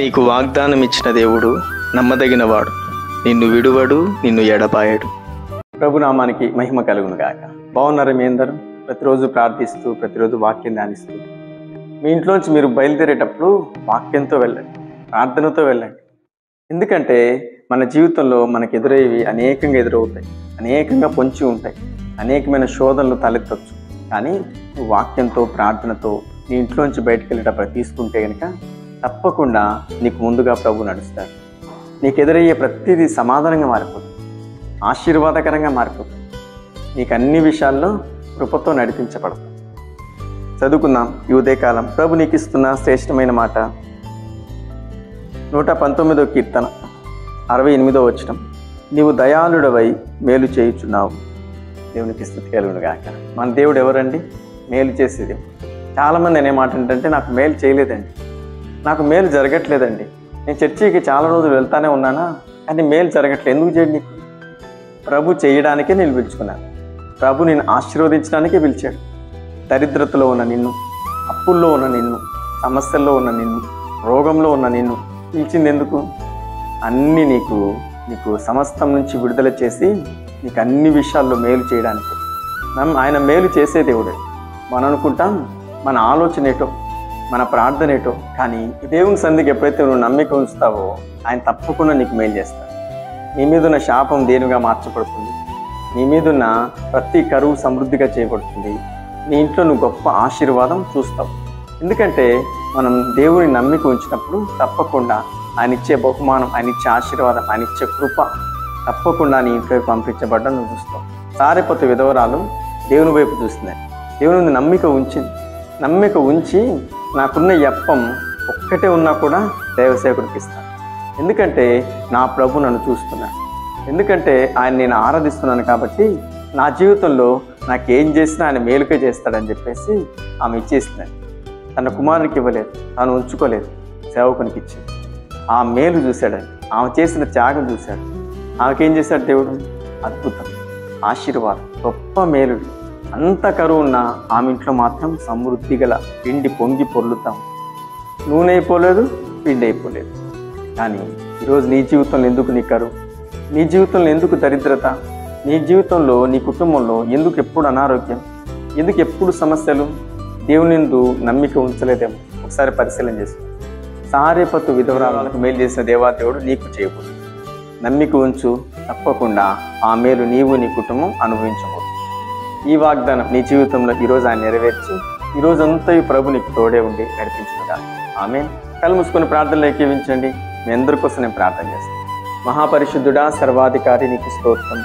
నీకు వాగ్దానం ఇచ్చిన దేవుడు నమ్మదగినవాడు, నిన్ను విడువడు, నిన్ను ఎడబాయడు. ప్రభునామానికి మహిమ కలుగును గాక. బాగున్నారా మీ అందరూ? ప్రతిరోజు ప్రార్థిస్తూ, ప్రతిరోజు వాక్యం ధ్యానిస్తూ మీ ఇంట్లోంచి మీరు బయలుదేరేటప్పుడు వాక్యంతో వెళ్ళండి, ప్రార్థనతో వెళ్ళండి. ఎందుకంటే మన జీవితంలో మనకు ఎదురయ్యేవి అనేకంగా ఎదురవుతాయి, అనేకంగా పొంచి ఉంటాయి, అనేకమైన శోధనలు తలెత్తవచ్చు. కానీ నువ్వు వాక్యంతో, ప్రార్థనతో నీ ఇంట్లోంచి బయటకు వెళ్ళేటప్పుడు తీసుకుంటే కనుక తప్పకుండా నీకు ముందుగా ప్రభు నడుస్తాడు. నీకు ఎదురయ్యే ప్రతిదీ సమాధానంగా మారిపోతుంది, ఆశీర్వాదకరంగా మారిపోతుంది. నీకు అన్ని విషయాల్లో కృపతో నడిపించబడతాం. చదువుకుందాం ఈ ఉదయకాలం. ప్రభు నీకు ఇస్తున్న శ్రేష్టమైన మాట 119వ కీర్తన 68వ వచనం. నీవు దయాళుడవై మేలు చేయుచున్నావు. దేవునికి స్తుతి కలుగును గాక. మన దేవుడు ఎవరండి? మేలు చేసేది. చాలామంది అనే మాట ఏంటంటే, నాకు మేలు చేయలేదండి, నాకు మేలు జరగట్లేదండి, నేను చర్చికి చాలా రోజులు వెళ్తానే ఉన్నానా కానీ మేలు జరగట్లేదు. ఎందుకు చేయడు? నీకు ప్రభు చేయడానికే నేను పిలుచుకున్నాను. ప్రభు నేను ఆశీర్వదించడానికే పిలిచాడు. దరిద్రతలో ఉన్న నిన్ను, అప్పుల్లో ఉన్న నిన్ను, సమస్యల్లో ఉన్న నిన్ను, రోగంలో ఉన్న నిన్ను పిలిచింది ఎందుకు? అన్నీ నీకు సమస్తం నుంచి విడుదల చేసి నీకు అన్ని విషయాల్లో మేలు చేయడానికి. ఆయన మేలు చేసే దేవుడే. మనం అనుకుంటాం మన ఆలోచన ఏటో, మన ప్రార్థన ఏటో, కానీ దేవుని సన్నిధికి ఎప్పుడైతే నువ్వు నమ్మిక ఉంచుతావో ఆయన తప్పకుండా నీకు మేలు చేస్తాడు. నీ మీదున్న శాపం దేనిగా మార్చబడుతుంది, నీ మీదున్న ప్రతి కరువు సమృద్ధిగా చేయబడుతుంది. నీ ఇంట్లో నువ్వు గొప్ప ఆశీర్వాదం చూస్తావు. ఎందుకంటే మనం దేవుని నమ్మిక ఉంచినప్పుడు తప్పకుండా ఆయన ఇచ్చే బహుమానం, ఆయన ఇచ్చే ఆశీర్వాదం, ఆయన ఇచ్చే కృప తప్పకుండా నీ ఇంట్లోకి పంపించబడ్డం నువ్వు చూస్తావు. సారెపోతే విధవరాలు దేవుని వైపు చూస్తున్నాయి. దేవుని నమ్మిక ఉంచి నాకున్న యప్పం ఒక్కటే ఉన్నా కూడా దైవసేవకుడికి ఇస్తాను. ఎందుకంటే నా ప్రభు నన్ను చూస్తున్నాడు, ఎందుకంటే ఆయన నేను ఆరాధిస్తున్నాను కాబట్టి నా జీవితంలో నాకేం చేసినా ఆయన మేలుకే చేస్తాడని చెప్పేసి ఆమె ఇచ్చేస్తున్నాడు. తన కుమారునికి ఇవ్వలేదు, తాను ఉంచుకోలేదు, సేవకునికి ఇచ్చింది. ఆ మేలు చూశాడండి, ఆమె చేసిన త్యాగం చూశాడు. ఆమెకేం చేశాడు దేవుడు? అద్భుతం, ఆశీర్వాదం, గొప్ప మేలు. అంత కరువు ఉన్న ఆమె ఇంట్లో మాత్రం సమృద్ధి గల పిండి పొంగి పొర్లుతాం. నూనె అయిపోలేదు, పిండి అయిపోలేదు. కానీ ఈరోజు నీ జీవితంలో ఎందుకు నీ కరువు? నీ జీవితంలో ఎందుకు దరిద్రత? నీ జీవితంలో, నీ కుటుంబంలో ఎందుకు ఎప్పుడు అనారోగ్యం? ఎందుకు ఎప్పుడు సమస్యలు? దేవుని యందు నమ్మిక ఉంచలేదేమో ఒకసారి పరిశీలన చేసుకో. సారెపతు విధవరాలకు మేలు చేసిన దేవాదేవుడు నీకు చేయబోతుంది. నమ్మిక ఉంచు, తప్పకుండా ఆ మేలు నీవు, నీ కుటుంబం అనుభవించబోతుంది. ఈ వాగ్దానం నీ జీవితంలో ఈరోజు ఆయన నెరవేర్చి ఈరోజంతా ఈ ప్రభు నీకు తోడే ఉండి నడిపించుగా. ఆమేన్. కళ్ళు మూసుకొని ప్రార్థనలు ఏకీవించండి. మీ అందరి కోసం నేను ప్రార్థన చేస్తాను. మహాపరిశుద్ధుడా, సర్వాధికారి, నీకు స్తోత్రం.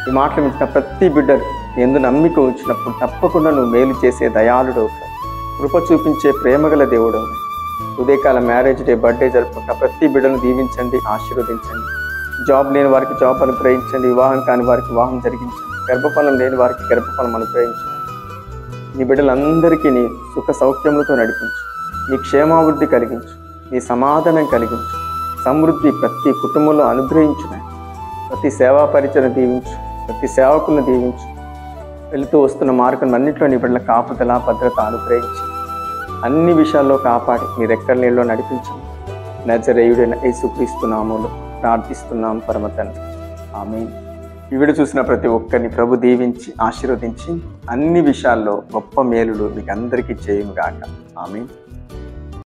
ఈ మాటలు వింటున్న ప్రతి బిడ్డలు ఎందు నమ్మిక ఉంచినప్పుడు తప్పకుండా నువ్వు మేలు చేసే దయాళుడు, కృప చూపించే ప్రేమగల దేవుడు. ఉదయకాల మ్యారేజ్ డే, బర్త్డే జరుపుకుంటున్న ప్రతి బిడ్డను దీవించండి, ఆశీర్వదించండి. జాబ్ లేని వారికి జాబ్ అనుగ్రహించండి, వివాహం కాని వారికి వివాహం జరిగించండి, గర్భఫలం లేని వారికి గర్భఫలం అనుగ్రహించండి. నీ బిడ్డలందరికీ నీ సుఖ సౌఖ్యములతో నడిపించు, నీ క్షేమాభివృద్ధి కలిగించు, నీ సమాధానం కలిగించు, సమృద్ధి ప్రతి కుటుంబంలో అనుగ్రహించున్నాయి. ప్రతి సేవా పరిచయం దీవించు, ప్రతి సేవకులను దీవించు. వెళుతూ వస్తున్న మార్గం అన్నింటిలో నీ బిడ్డల కాపుదల, భద్రత అనుగ్రహించి అన్ని విషయాల్లో కాపాడి మీ రెక్కల నీళ్ళలో నడిపించండి. నజరేయుడైన యేసుక్రీస్తు నామములో ప్రార్థిస్తున్నాం పరమ తండ్రి. ఆమేన్. ఈ వీడియో చూసిన ప్రతి ఒక్కరిని ప్రభు దీవించి ఆశీర్వదించి అన్ని విషయాల్లో గొప్ప మేలులు మీకు అందరికీ చేయును గాక. ఆమేన్.